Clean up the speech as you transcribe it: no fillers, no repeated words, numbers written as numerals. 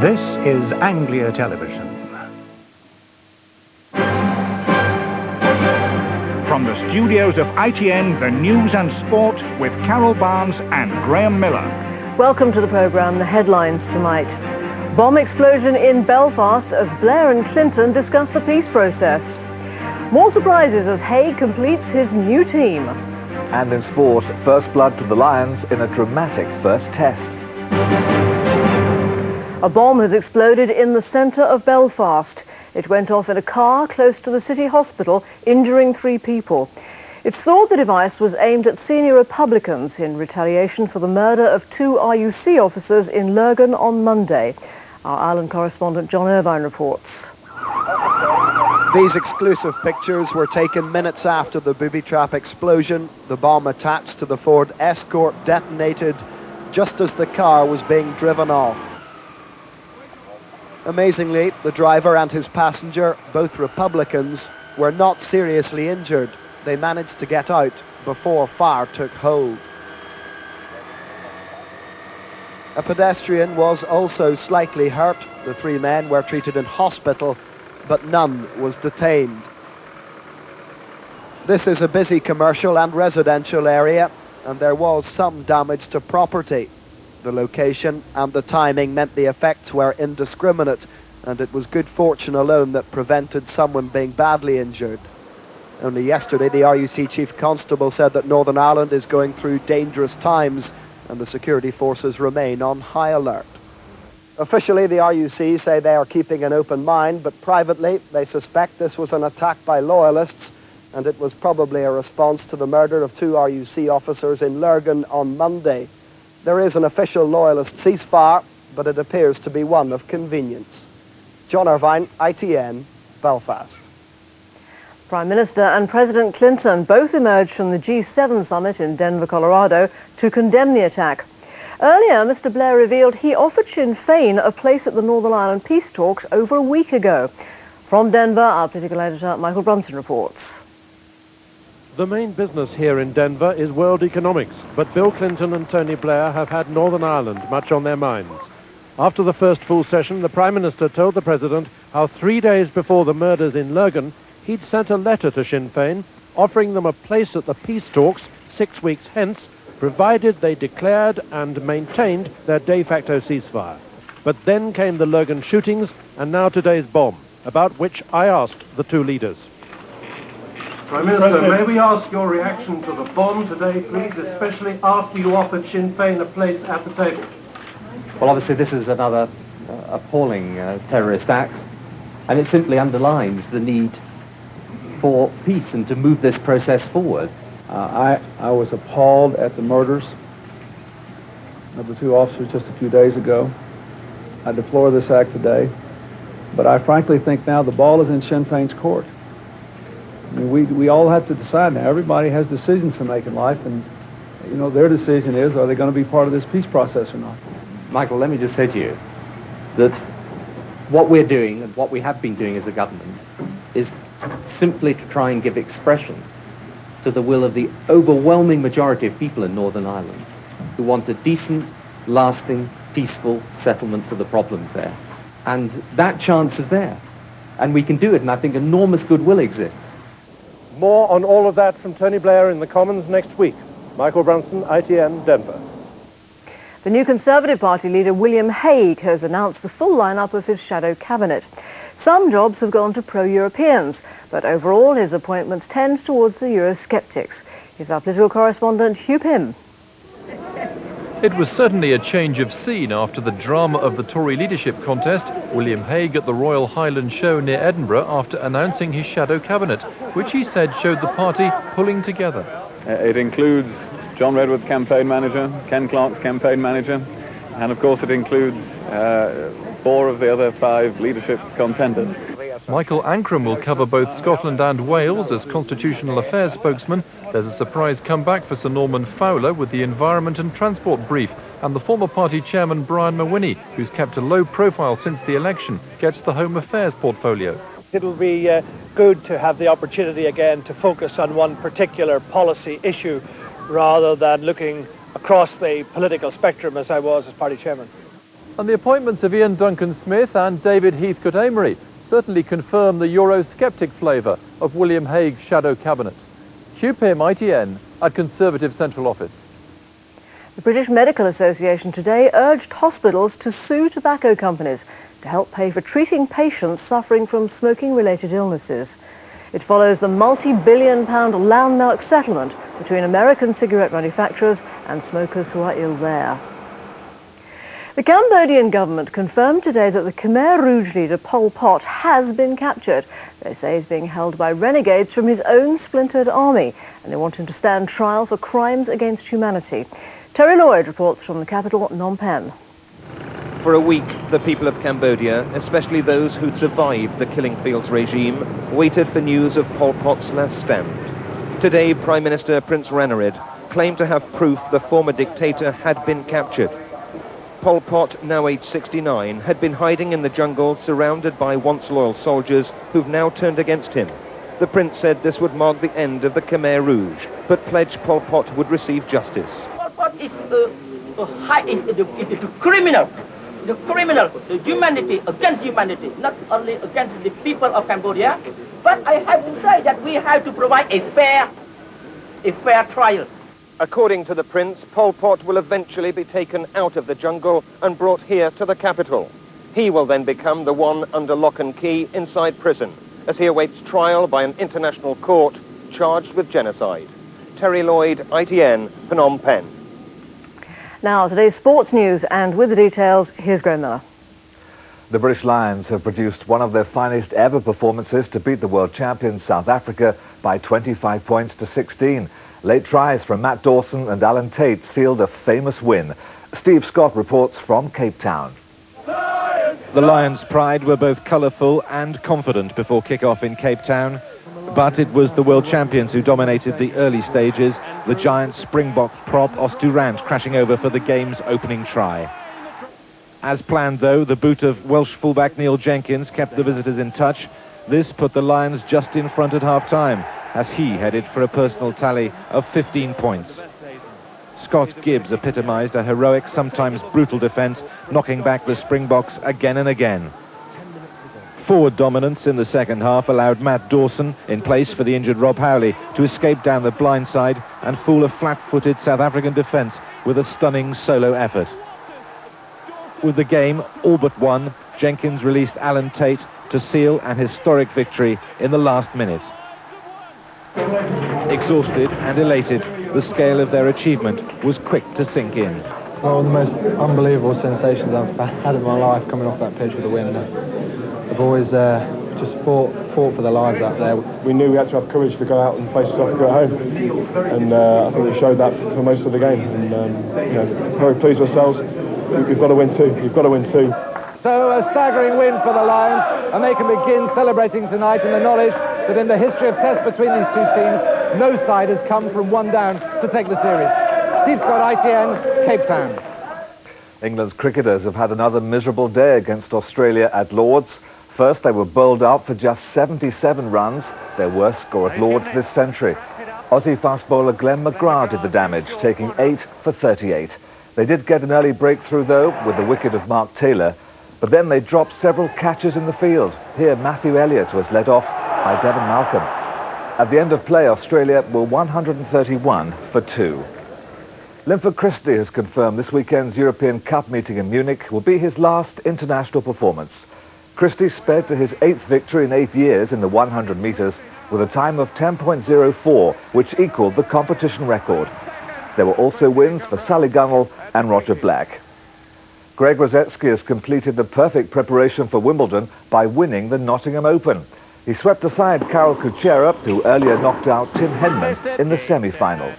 This is Anglia Television. From the studios of ITN, the news and sport with Carol Barnes and Graham Miller. Welcome to the programme. The headlines tonight. Bomb explosion in Belfast as Blair and Clinton discuss the peace process. More surprises as Haig completes his new team. And in sport, first blood to the Lions in a dramatic first test. A bomb has exploded in the centre of Belfast. It went off in a car close to the city hospital, injuring 3 people. It's thought the device was aimed at senior Republicans in retaliation for the murder of 2 RUC officers in Lurgan on Monday. Our Ireland correspondent John Irvine reports. These exclusive pictures were taken minutes after the booby trap explosion. The bomb attached to the Ford Escort detonated just as the car was being driven off. Amazingly, the driver and his passenger, both Republicans, were not seriously injured. They managed to get out before fire took hold. A pedestrian was also slightly hurt. The 3 men were treated in hospital, but none was detained. This is a busy commercial and residential area, and there was some damage to property. The location and the timing meant the effects were indiscriminate, and it was good fortune alone that prevented someone being badly injured. Only yesterday, the RUC Chief Constable said that Northern Ireland is going through dangerous times, and the security forces remain on high alert. Officially, the RUC say they are keeping an open mind, but privately, they suspect this was an attack by loyalists, and it was probably a response to the murder of 2 RUC officers in Lurgan on Monday. There is an official loyalist ceasefire, but it appears to be one of convenience. John Irvine, ITN, Belfast. Prime Minister and President Clinton both emerged from the G7 summit in Denver, Colorado, to condemn the attack. Earlier, Mr. Blair revealed he offered Sinn Féin a place at the Northern Ireland peace talks over a week ago. From Denver, our political editor Michael Brunson reports. The main business here in Denver is world economics, but Bill Clinton and Tony Blair have had Northern Ireland much on their minds. After the first full session, the Prime Minister told the President how 3 days before the murders in Lurgan, he'd sent a letter to Sinn Féin offering them a place at the peace talks 6 weeks hence, provided they declared and maintained their de facto ceasefire. But then came the Lurgan shootings and now today's bomb, about which I asked the 2 leaders. Prime Minister, may we ask your reaction to the bomb today, please, especially after you offered Sinn Féin a place at the table? Well, obviously this is another appalling terrorist act, and it simply underlines the need for peace and to move this process forward. I was appalled at the murders of the 2 officers just a few days ago. I deplore this act today, but I frankly think now the ball is in Sinn Féin's court. I mean, we all have to decide now. Everybody has decisions to make in life, and you know their decision is, are they going to be part of this peace process or not? Michael, let me just say to you that what we're doing and what we have been doing as a government is simply to try and give expression to the will of the overwhelming majority of people in Northern Ireland who want a decent, lasting, peaceful settlement to the problems there. And that chance is there. And we can do it, and I think enormous goodwill exists. More on all of that from Tony Blair in the Commons next week. Michael Brunson, ITN, Denver. The new Conservative Party leader William Hague has announced the full lineup of his shadow cabinet. Some jobs have gone to pro-Europeans, but overall his appointments tend towards the Eurosceptics. Here's our political correspondent Hugh Pym. It was certainly a change of scene after the drama of the Tory leadership contest. William Hague at the Royal Highland Show near Edinburgh after announcing his shadow cabinet, which he said showed the party pulling together. It includes John Redwood's campaign manager, Ken Clarke's campaign manager, and of course it includes 4 of the other 5 leadership contenders. Michael Ancram will cover both Scotland and Wales as Constitutional Affairs spokesman. There's a surprise comeback for Sir Norman Fowler with the Environment and Transport brief, and the former party chairman Brian Mawhinney, who's kept a low profile since the election, gets the Home Affairs portfolio. It'll be good to have the opportunity again to focus on one particular policy issue rather than looking across the political spectrum as I was as party chairman. And the appointments of Ian Duncan-Smith and David Heathcote-Amery certainly confirm the Eurosceptic flavour of William Hague's shadow cabinet. Hugh Pym, ITN, at Conservative Central Office. The British Medical Association today urged hospitals to sue tobacco companies to help pay for treating patients suffering from smoking-related illnesses. It follows the multi-billion-pound landmark settlement between American cigarette manufacturers and smokers who are ill there. The Cambodian government confirmed today that the Khmer Rouge leader Pol Pot has been captured. They say he's being held by renegades from his own splintered army, and they want him to stand trial for crimes against humanity. Terry Lloyd reports from the capital, Phnom Penh. For a week, the people of Cambodia, especially those who'd survived the killing fields regime, waited for news of Pol Pot's last stand. Today, Prime Minister Prince Ranariddh claimed to have proof the former dictator had been captured. Pol Pot, now aged 69, had been hiding in the jungle surrounded by once loyal soldiers who've now turned against him. The prince said this would mark the end of the Khmer Rouge, but pledged Pol Pot would receive justice. Pol Pot is a criminal. The criminal, the humanity, against humanity, not only against the people of Cambodia, but I have to say that we have to provide a fair trial. According to the prince, Pol Pot will eventually be taken out of the jungle and brought here to the capital. He will then become the one under lock and key inside prison, as he awaits trial by an international court charged with genocide. Terry Lloyd, ITN, Phnom Penh. Now, today's sports news, and with the details, here's Graham Miller. The British Lions have produced one of their finest ever performances to beat the world champions South Africa by 25 points to 16. Late tries from Matt Dawson and Alan Tate sealed a famous win. Steve Scott reports from Cape Town. The Lions' pride were both colourful and confident before kick-off in Cape Town, but it was the world champions who dominated the early stages, the giant Springbok prop Os Durant crashing over for the game's opening try. As planned, though, the boot of Welsh fullback Neil Jenkins kept the visitors in touch. This put the Lions just in front at half-time, as he headed for a personal tally of 15 points. Scott Gibbs epitomised a heroic, sometimes brutal defence, knocking back the Springboks again and again. Forward dominance in the second half allowed Matt Dawson, in place for the injured Rob Howley, to escape down the blind side and fool a flat-footed South African defence with a stunning solo effort. With the game all but won, Jenkins released Alan Tate to seal an historic victory in the last minute. Exhausted and elated, the scale of their achievement was quick to sink in. One of the most unbelievable sensations I've had in my life, coming off that pitch with a win. They've always just fought for their lives out there. We knew we had to have courage to go out and face South Africa at home, and I think we showed that for most of the game. And very pleased with ourselves. We've got to win too. We've got to win too. So a staggering win for the Lions, and they can begin celebrating tonight in the knowledge that in the history of tests between these two teams, no side has come from one down to take the series. Steve Scott, ITN, Cape Town. England's cricketers have had another miserable day against Australia at Lord's. First, they were bowled out for just 77 runs, their worst score at Lord's this century. Aussie fast bowler Glenn McGrath did the damage, taking 8 for 38. They did get an early breakthrough, though, with the wicket of Mark Taylor, but then they dropped several catches in the field. Here, Matthew Elliott was led off by Devon Malcolm. At the end of play, Australia were 131 for 2. Linford Christie has confirmed this weekend's European Cup meeting in Munich will be his last international performance. Christie sped to his 8th victory in 8 years in the 100 metres with a time of 10.04, which equalled the competition record. There were also wins for Sally Gunnell and Roger Black. Greg Rosetsky has completed the perfect preparation for Wimbledon by winning the Nottingham Open. He swept aside Carol Kuchera, who earlier knocked out Tim Henman in the semi-finals.